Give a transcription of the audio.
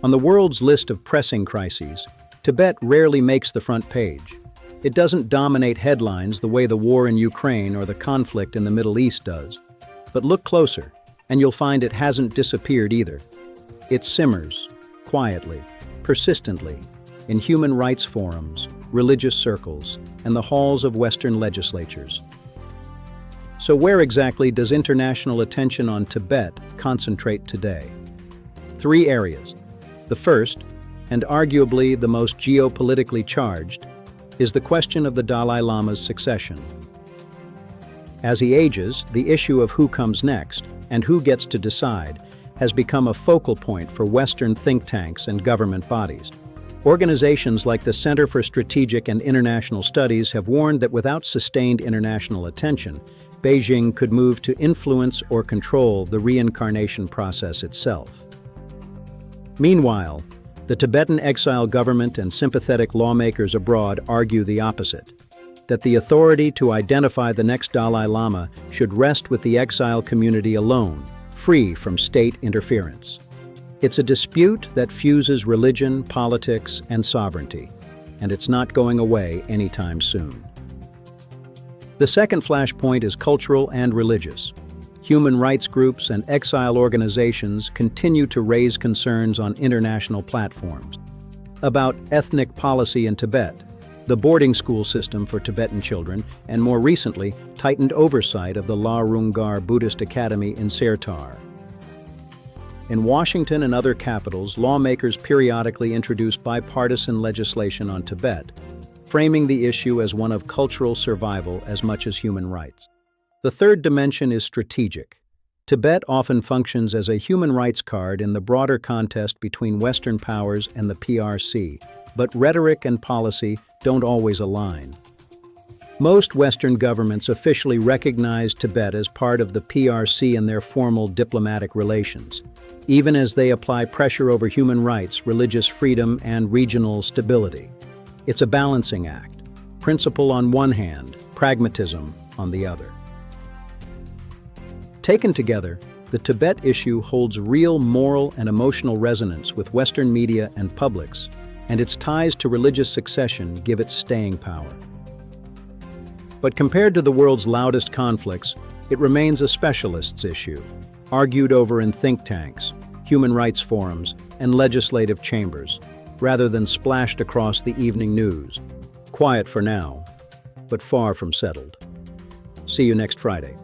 On the world's list of pressing crises, Tibet rarely makes the front page. It doesn't dominate headlines the way the war in Ukraine or the conflict in the Middle East does. But look closer, and you'll find it hasn't disappeared either. It simmers, quietly, persistently, in human rights forums, religious circles, and the halls of Western legislatures. So where exactly does international attention on Tibet concentrate today? 3 areas. The first, and arguably the most geopolitically charged, is the question of the Dalai Lama's succession. As he ages, the issue of who comes next and who gets to decide has become a focal point for Western think tanks and government bodies. Organizations like the Center for Strategic and International Studies have warned that without sustained international attention, Beijing could move to influence or control the reincarnation process itself. Meanwhile, the Tibetan exile government and sympathetic lawmakers abroad argue the opposite, that the authority to identify the next Dalai Lama should rest with the exile community alone, free from state interference. It's a dispute that fuses religion, politics, and sovereignty, and it's not going away anytime soon. The second flashpoint is cultural and religious. Human rights groups and exile organizations continue to raise concerns on international platforms about ethnic policy in Tibet, the boarding school system for Tibetan children, and more recently, tightened oversight of the La Rungar Buddhist Academy in Sertar. In Washington and other capitals, lawmakers periodically introduce bipartisan legislation on Tibet, framing the issue as one of cultural survival as much as human rights. The third dimension is strategic. Tibet often functions as a human rights card in the broader contest between Western powers and the PRC, but rhetoric and policy don't always align. Most Western governments officially recognize Tibet as part of the PRC in their formal diplomatic relations, even as they apply pressure over human rights, religious freedom, and regional stability. It's a balancing act, principle on one hand, pragmatism on the other. Taken together, the Tibet issue holds real moral and emotional resonance with Western media and publics, and its ties to religious succession give it staying power. But compared to the world's loudest conflicts, it remains a specialist's issue, argued over in think tanks, human rights forums, and legislative chambers, rather than splashed across the evening news. Quiet for now, but far from settled. See you next Friday.